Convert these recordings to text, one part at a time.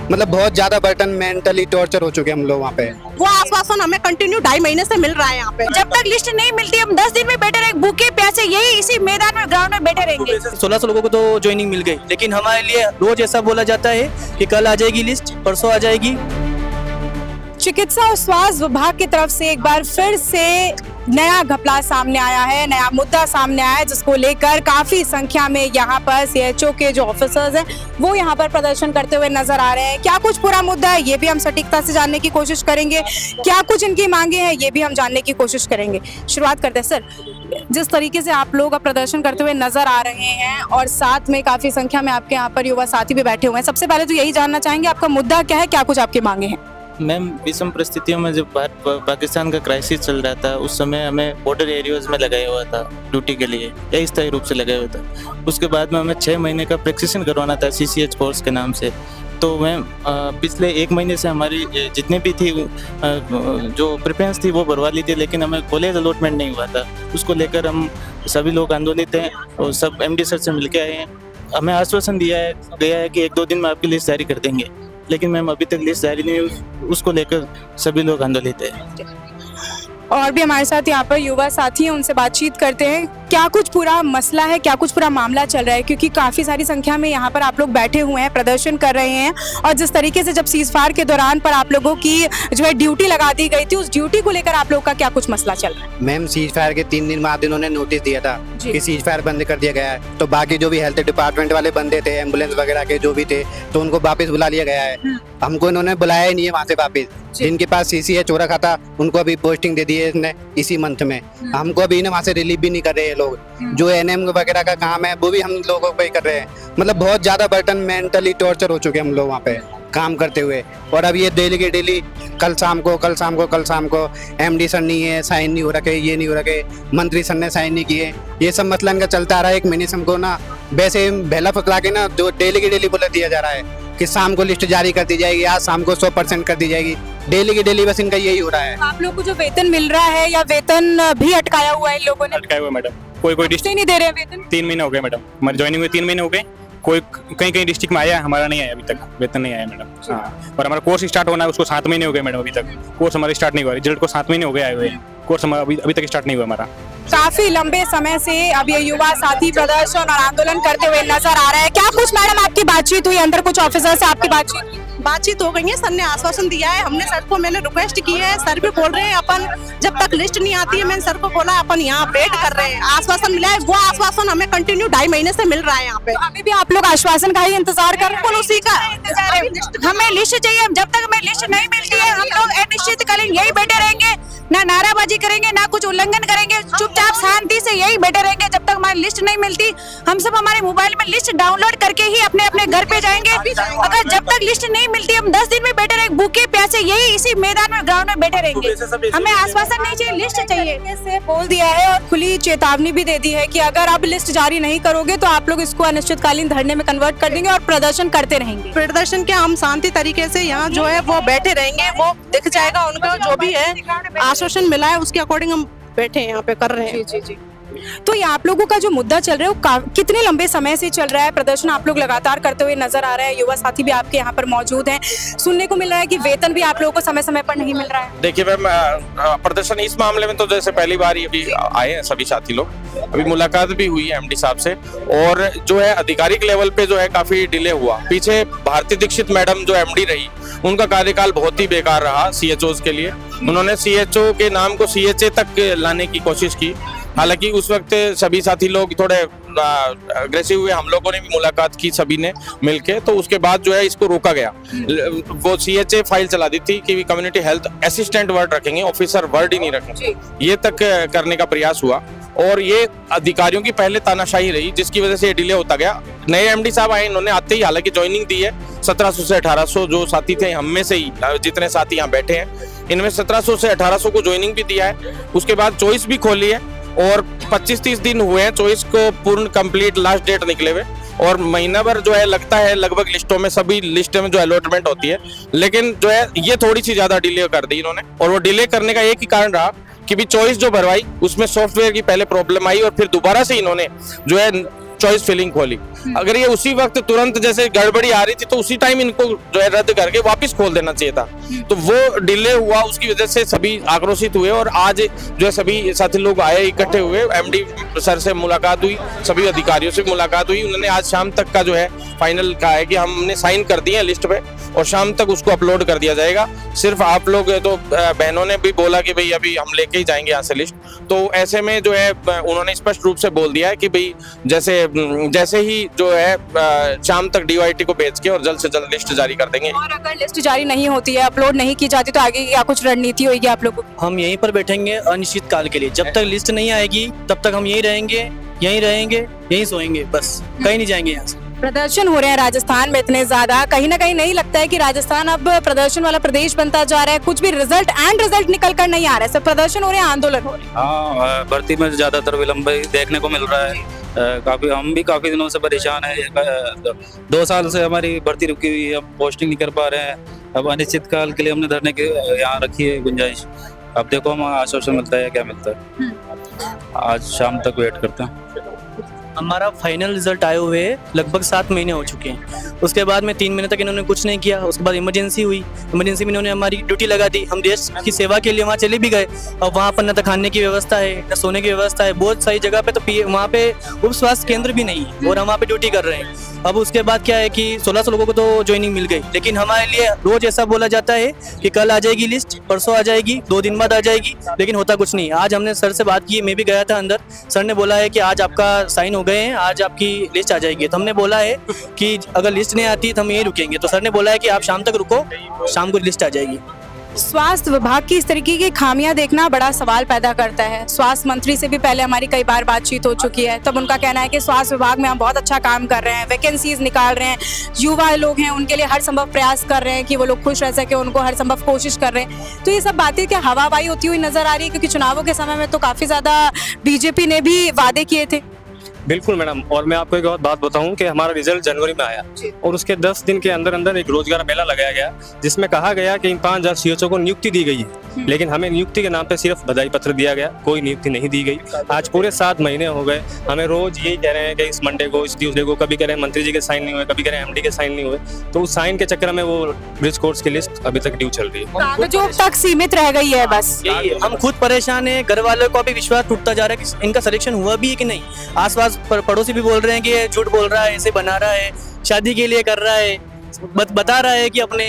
मतलब बहुत ज्यादा बर्डन, मेंटली टॉर्चर हो चुके हम लोग वहाँ पे। वो आश्वासन हमें कंटिन्यू 2.5 महीने से मिल रहा है यहाँ पे। जब तक लिस्ट नहीं मिलती हम 10 दिन में बैठे रहे भूखे प्यासे, यही इसी मैदान में ग्राउंड में बैठे रहेंगे। 1600 लोगों को तो ज्वाइनिंग मिल गई, लेकिन हमारे लिए रोज ऐसा बोला जाता है कि कल आ जाएगी लिस्ट, परसों आ जाएगी। चिकित्सा और स्वास्थ्य विभाग की तरफ से एक बार फिर से नया घपला सामने आया है, नया मुद्दा सामने आया है, जिसको लेकर काफी संख्या में यहाँ पर सीएचओ के जो ऑफिसर्स हैं वो यहाँ पर प्रदर्शन करते हुए नजर आ रहे हैं। क्या कुछ पूरा मुद्दा है ये भी हम सटीकता से जानने की कोशिश करेंगे, क्या कुछ इनकी मांगे हैं ये भी हम जानने की कोशिश करेंगे। शुरुआत करते हैं सर, जिस तरीके से आप लोग अब प्रदर्शन करते हुए नजर आ रहे हैं और साथ में काफी संख्या में आपके यहाँ पर युवा साथी भी बैठे हुए हैं, सबसे पहले तो यही जानना चाहेंगे आपका मुद्दा क्या है, क्या कुछ आपकी मांगे हैं? मैम, विषम परिस्थितियों में जब भारत पाकिस्तान का क्राइसिस चल रहा था उस समय हमें बॉर्डर एरियाज में लगाया हुआ था ड्यूटी के लिए, या स्थायी रूप से लगाया हुआ था। उसके बाद में हमें 6 महीने का प्रशिक्षण करवाना था CCH कोर्स के नाम से। तो मैम पिछले 1 महीने से हमारी जितने भी थी जो प्रिफरेंस थी वो भरवा ली थी, लेकिन हमें कॉलेज अलॉटमेंट नहीं हुआ था। उसको लेकर हम सभी लोग आंदोलित हैं और सब MD सर से मिल के आए हैं। हमें आश्वासन दिया है कि 1-2 दिन में आपकी लिस्ट जारी कर देंगे, लेकिन मैम अभी तक लिस्ट जारी नहीं हुई। उसको लेकर सभी लोग आंदोलित हैं। और भी हमारे साथ यहाँ पर युवा साथी हैं, उनसे बातचीत करते हैं। क्या कुछ पूरा मसला है, क्या कुछ पूरा मामला चल रहा है, क्योंकि काफी सारी संख्या में यहाँ पर आप लोग बैठे हुए हैं, प्रदर्शन कर रहे हैं। और जिस तरीके से जब सीजफायर के दौरान पर आप लोगों की जो है ड्यूटी लगा दी गई थी, उस ड्यूटी को लेकर आप लोग का क्या कुछ मसला चल रहा है? मैम, सीजफायर के 3 दिन बाद इन्होंने नोटिस दिया था कि सीजफायर बंद कर दिया गया है। तो बाकी जो भी हेल्थ डिपार्टमेंट वाले बंदे थे, एम्बुलेंस वगैरह के जो भी थे, तो उनको वापस बुला लिया गया है। हमको इन्होंने बुलाया ही नहीं है वहाँ से वापस। जिनके पास CCH हो रखा था उनको अभी पोस्टिंग दे दी है इसने इसी मंथ में। हमको अभी वहाँ से रिलीव भी नहीं कर रहे हैं लोग। जो NM वगैरह का काम है वो भी हम लोगों को ही कर रहे हैं। मतलब बहुत ज्यादा बर्डन, मेंटली टॉर्चर हो चुके हम लोग वहाँ पे काम करते हुए। और अब ये डेली के डेली कल शाम को MD सर नहीं है, साइन नहीं हो रखे, ये नहीं हो रखे, मंत्री सर ने साइन नहीं किए, ये सब मसला इनका चलता आ रहा है। 1 महीने से हमको ना वैसे बहला फुसला के ना जो डेली के डेली बोला दिया जा रहा है कि शाम को लिस्ट जारी कर दी जाएगी, आज शाम को 100% कर दी जाएगी। डेली की डेली बस इनका यही हो रहा है। आप लोग को जो वेतन मिल रहा है या वेतन भी अटकाया हुआ है इन लोगों ने? अटकाया हुआ मैडम, कोई डिस्ट्रिक्ट नहीं दे रहे हैं वेतन। 3 महीने हो गए मैडम, हमारी ज्वाइनिंग हुए 3 महीने हो गए। कोई कहीं डिस्ट्रिक्ट में आया, हमारा नहीं आया अभी तक, वेतन नहीं आया मैडम। हाँ, और हमारा कोर्स स्टार्ट होना है उसको 7 महीने हो गए मैडम, अभी तक कोर्स हमारा स्टार्ट नहीं हुआ। रिजल्ट को 7 महीने हो गए आए हुए, कोर्स हमारा अभी तक स्टार्ट नहीं हुआ हमारा। काफी लंबे समय से अब ये युवा साथी प्रदर्शन और आंदोलन करते हुए नजर आ रहे हैं। क्या कुछ मैडम आपकी बातचीत हुई, अंदर कुछ ऑफिसर से आपकी बातचीत हो गई है? सर ने आश्वासन दिया है, हमने सर को मैंने रिक्वेस्ट की है, सर भी बोल रहे हैं अपन जब तक लिस्ट नहीं आती है, मैंने सर को बोला अपन यहाँ वेट कर रहे हैं, आश्वासन मिला है। वो आश्वासन हमें कंटिन्यू 2.5 महीने से मिल रहा है यहाँ पे। अभी भी आप लोग आश्वासन का ही इंतजार कर रहे हैं? उसी का हमें लिस्ट चाहिए, जब तक हमें लिस्ट नहीं मिलती है हम लोग अनिश्चितकालीन यही बैठे रहेंगे, ना नाराबाजी करेंगे, ना कुछ उल्लंघन करेंगे, चुपचाप शांति से यही बैठे रहेंगे जब तक हमारी लिस्ट नहीं मिलती। हम सब हमारे मोबाइल में लिस्ट डाउनलोड करके ही अपने अपने घर पे जाएंगे। अगर जब तक लिस्ट नहीं मिलती हम 10 दिन में बैठे रहेंगे भूखे प्यासे, यही इसी मैदान में ग्राउंड में बैठे रहेंगे। हमें आश्वासन नहीं चाहिए, लिस्ट चाहिए। से बोल दिया है और खुली चेतावनी भी दे दी है कि अगर अब लिस्ट जारी नहीं करोगे तो आप लोग इसको अनिश्चितकालीन धरने में कन्वर्ट कर देंगे और प्रदर्शन करते रहेंगे। प्रदर्शन क्या, हम शांति तरीके से यहाँ जो है वो बैठे रहेंगे, वो दिख जाएगा उनका जो भी है आश्वासन मिला है उसके अकॉर्डिंग हम बैठे हैं यहाँ पे कर रहे हैं। जी। तो ये आप लोगों का जो मुद्दा चल रहा है वो कितने लंबे समय से चल रहा है? प्रदर्शन आप लोग लगातार करते हुए नजर आ रहे हैं, युवा साथी भी आपके यहाँ पर मौजूद हैं। सुनने को मिल रहा है कि वेतन भी आप लोगों को समय समय पर नहीं मिल रहा है। देखिए मैम, प्रदर्शन इस मामले में तो जैसे पहली बार अभी आए हैं सभी साथी लोग, अभी मुलाकात भी हुई है MD साहब से, और जो है आधिकारिक लेवल पे जो है काफी डिले हुआ। पीछे भारती दीक्षित मैडम जो MD रही, उनका कार्यकाल बहुत ही बेकार रहा CHOs के लिए। उन्होंने CHO के नाम को CHA तक लाने की कोशिश की। हालांकि उस वक्त सभी साथी लोग थोड़े अग्रेसिव हुए, हम लोगों ने भी मुलाकात की सभी ने मिलके, तो उसके बाद जो है इसको रोका गया। वो CHA फाइल चला दी थी कि कम्युनिटी हेल्थ असिस्टेंट वर्ड रखेंगे, ऑफिसर वर्ड ही नहीं रखेंगे, ये तक करने का प्रयास हुआ। और ये अधिकारियों की पहले तानाशाही रही जिसकी वजह से ये डिले होता गया। नए MD साहब आए, इन्होंने आते ही हालांकि ज्वाइनिंग दी है 1700 से 1800 जो साथी थे हम में से ही, जितने साथी यहाँ बैठे हैं इनमें 1700 से 1800 को ज्वाइनिंग भी दिया है। उसके बाद चॉइस भी खोली है और 25-30 दिन हुए हैं चॉइस को पूर्ण कंप्लीट लास्ट डेट निकले हुए, और महीना भर जो है लगता है लगभग लिस्टों में, सभी लिस्ट में जो अलॉटमेंट होती है, लेकिन जो है ये थोड़ी सी ज्यादा डिले कर दी इन्होंने। और वो डिले करने का एक ही कारण रहा कि भी चॉइस जो भरवाई उसमें सॉफ्टवेयर की पहले प्रॉब्लम आई और फिर दोबारा से इन्होंने जो है चॉइस फिलिंग खोली। अगर ये उसी वक्त तुरंत जैसे गड़बड़ी आ रही थी तो उसी टाइम इनको जो है रद्द करके वापस खोल देना चाहिए था। तो वो डिले हुआ, उसकी वजह से सभी आक्रोशित हुए और आज जो है सभी साथी लोग आए, इकट्ठे हुए, एमडी सर से मुलाकात हुई, सभी अधिकारियों से मुलाकात हुई। उन्होंने आज शाम तक का जो है फाइनल कहा है कि हमने साइन कर दिए लिस्ट पे और शाम तक उसको अपलोड कर दिया जाएगा। सिर्फ आप लोग तो बहनों ने भी बोला कि भाई अभी हम लेके ही जाएंगे यहाँ से लिस्ट, तो ऐसे में जो है उन्होंने स्पष्ट रूप से बोल दिया है कि भाई जैसे ही जो है शाम तक डीवाईटी को भेज के और जल्द से जल्द लिस्ट जारी कर देंगे। और अगर लिस्ट जारी नहीं होती है, अपलोड नहीं की जाती, तो आगे क्या कुछ रणनीति होगी आप लोगों की? हम यहीं पर बैठेंगे अनिश्चित काल के लिए। जब तक लिस्ट नहीं आएगी तब तक हम यहीं रहेंगे, यहीं सोएंगे, बस कहीं नहीं जाएंगे यहाँ से। प्रदर्शन हो रहे हैं राजस्थान में इतने ज्यादा, कहीं ना कहीं नहीं लगता है कि राजस्थान अब प्रदर्शन वाला प्रदेश बनता जा रहा है? कुछ भी रिजल्ट निकल कर नहीं आ रहा है, सब प्रदर्शन हो रहे हैं, आंदोलन हो रहे हैं। हाँ, भर्ती में ज्यादातर विलंब देखने को मिल रहा है। हम भी काफी दिनों से परेशान है। 2 साल से हमारी भर्ती रुकी हुई है, हम पोस्टिंग नहीं कर पा रहे हैं। अब अनिश्चित काल के लिए हमने धरने की यहाँ रखी है गुंजाइश। अब देखो हम आश्वासन मिलता है या क्या मिलता है, आज शाम तक वेट करते हैं। हमारा फाइनल रिजल्ट आए हुए लगभग 7 महीने हो चुके हैं। उसके बाद में 3 महीने तक इन्होंने कुछ नहीं किया। उसके बाद इमरजेंसी हुई, इमरजेंसी में इन्होंने हमारी ड्यूटी लगा दी। हम देश की सेवा के लिए वहाँ चले भी गए और वहाँ पर न तो खाने की व्यवस्था है, न सोने की व्यवस्था है। बहुत सारी जगह पे तो वहाँ पे उप स्वास्थ्य केंद्र भी नहीं है और हम वहाँ पे ड्यूटी कर रहे हैं। अब उसके बाद क्या है कि 1600 लोगों को तो ज्वाइनिंग मिल गई, लेकिन हमारे लिए रोज ऐसा बोला जाता है कि कल आ जाएगी लिस्ट, परसों आ जाएगी, 2 दिन बाद आ जाएगी, लेकिन होता कुछ नहीं। आज हमने सर से बात की, मैं भी गया था अंदर, सर ने बोला है कि आज आपका साइन हो गए हैं, आज आपकी लिस्ट आ जाएगी। तो हमने बोला है कि अगर लिस्ट नहीं आती तो हम यहीं रुकेंगे। तो सर ने बोला है कि आप शाम तक रुको, शाम को लिस्ट आ जाएगी। स्वास्थ्य विभाग की इस तरीके की खामियां देखना बड़ा सवाल पैदा करता है। स्वास्थ्य मंत्री से भी पहले हमारी कई बार बातचीत हो चुकी है, तब उनका कहना है कि स्वास्थ्य विभाग में हम बहुत अच्छा काम कर रहे हैं, वैकेंसीज निकाल रहे हैं, युवा लोग हैं उनके लिए हर संभव प्रयास कर रहे हैं कि वो लोग खुश रह सके, उनको हर संभव कोशिश कर रहे हैं। तो ये सब बातें क्या हवाबाजी होती हुई नजर आ रही है? क्योंकि चुनावों के समय में तो काफी ज्यादा बीजेपी ने भी वादे किए थे। बिल्कुल मैडम, और मैं आपको एक और बात बताऊं कि हमारा रिजल्ट जनवरी में आया और उसके 10 दिन के अंदर अंदर एक रोजगार मेला लगाया गया जिसमें कहा गया कि इन 5000 सीएचओ को नियुक्ति दी गई है, लेकिन हमें नियुक्ति के नाम पे सिर्फ बधाई पत्र दिया गया, कोई नियुक्ति नहीं दी गई। आज पूरे 7 महीने हो गए, हमें रोज यही कह रहे हैं कि इस मंडे को, इस ट्यूसडे को, कभी कह रहे हैं मंत्री जी के साइन नहीं हुए, कभी कह रहे हैं एमडी के साइन नहीं हुए। तो उस साइन के चक्कर में वो ब्रिज कोर्स की लिस्ट अभी तक ड्यू चल रही है, कागजों तक सीमित रह गई है बस। हम खुद परेशान है, घर वालों को भी विश्वास टूटता जा रहा है कि इनका सिलेक्शन हुआ भी है कि नहीं। आसपास पड़ोसी भी बोल रहे हैं कि ये झूठ बोल रहा है, ऐसे बना रहा है, शादी के लिए कर रहा है, बता रहा है कि अपने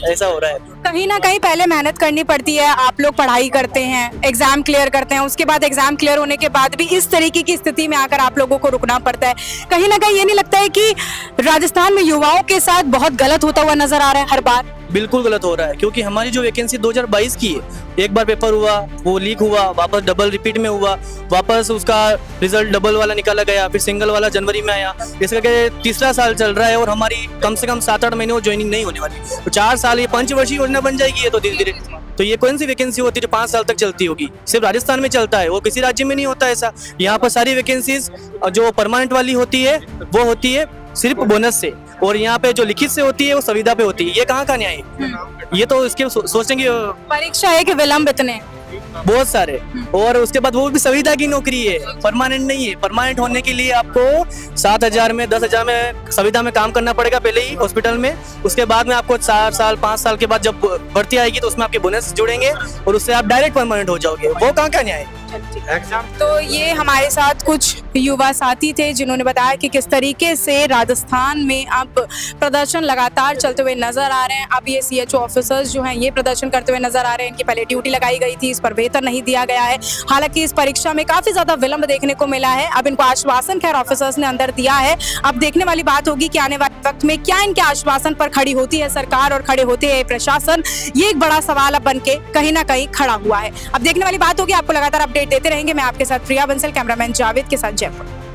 ऐसा हो रहा है। कहीं ना कहीं पहले मेहनत करनी पड़ती है, आप लोग पढ़ाई करते हैं, एग्जाम क्लियर करते हैं, उसके बाद एग्जाम क्लियर होने के बाद भी इस तरीके की स्थिति में आकर आप लोगों को रुकना पड़ता है। कहीं ना कहीं ये नहीं लगता है कि राजस्थान में युवाओं के साथ बहुत गलत होता हुआ नजर आ रहा है हर बार? बिल्कुल गलत हो रहा है, क्योंकि हमारी जो वैकेंसी 2022 की है, एक बार पेपर हुआ, वो लीक हुआ, वापस डबल रिपीट में हुआ, वापस उसका रिजल्ट डबल वाला निकाला गया, फिर सिंगल वाला जनवरी में आया। इसका क्या 3रा साल चल रहा है और हमारी कम से कम 7-8 महीने वो ज्वाइनिंग नहीं होने वाली। तो 4 साल ये पंचवर्षीय योजना बन जाएगी ये तो धीरे धीरे। तो ये कौन सी वैकेंसी होती है जो 5 साल तक चलती होगी? सिर्फ राजस्थान में चलता है, वो किसी राज्य में नहीं होता ऐसा। यहाँ पर सारी वैकेंसीज जो परमानेंट वाली होती है वो होती है सिर्फ बोनस से, और यहाँ पे जो लिखित से होती है वो संविदा पे होती है। ये कहाँ का न्याय है? ये तो इसके सोचेंगे परीक्षा है कि विलंब इतने बहुत सारे, और उसके बाद वो भी संविदा की नौकरी है, परमानेंट नहीं है। परमानेंट होने के लिए आपको 7,000 में 10,000 में संविदा में काम करना पड़ेगा पहले ही हॉस्पिटल में। उसके बाद में आपको 4 साल 5 साल के बाद जब भर्ती आएगी तो उसमें आपके बोनस जुड़ेंगे और उससे आप डायरेक्ट परमानेंट हो जाओगे। वो कहाँ का न्याय है? तो ये हमारे साथ कुछ युवा साथी थे जिन्होंने बताया कि किस तरीके से राजस्थान में अब प्रदर्शन लगातार चलते हुए नजर आ रहे हैं। अब ये सीएचओ ऑफिसर्स जो हैं ये प्रदर्शन करते हुए नजर आ रहे हैं। इनकी पहले ड्यूटी लगाई गई थी, इस पर वेतन नहीं दिया गया है। हालांकि इस परीक्षा में काफी ज्यादा विलंब देखने को मिला है। अब इनको आश्वासन खैर ऑफिसर्स ने अंदर दिया है। अब देखने वाली बात होगी कि आने वाले वक्त में क्या इनके आश्वासन पर खड़ी होती है सरकार और खड़े होते हैं प्रशासन। ये एक बड़ा सवाल अब बन के कहीं ना कहीं खड़ा हुआ है। अब देखने वाली बात होगी, आपको लगातार अपडेट देते रहेंगे। मैं आपके साथ प्रिया बंसल, कैमरामैन जावेद के साथ जयपुर।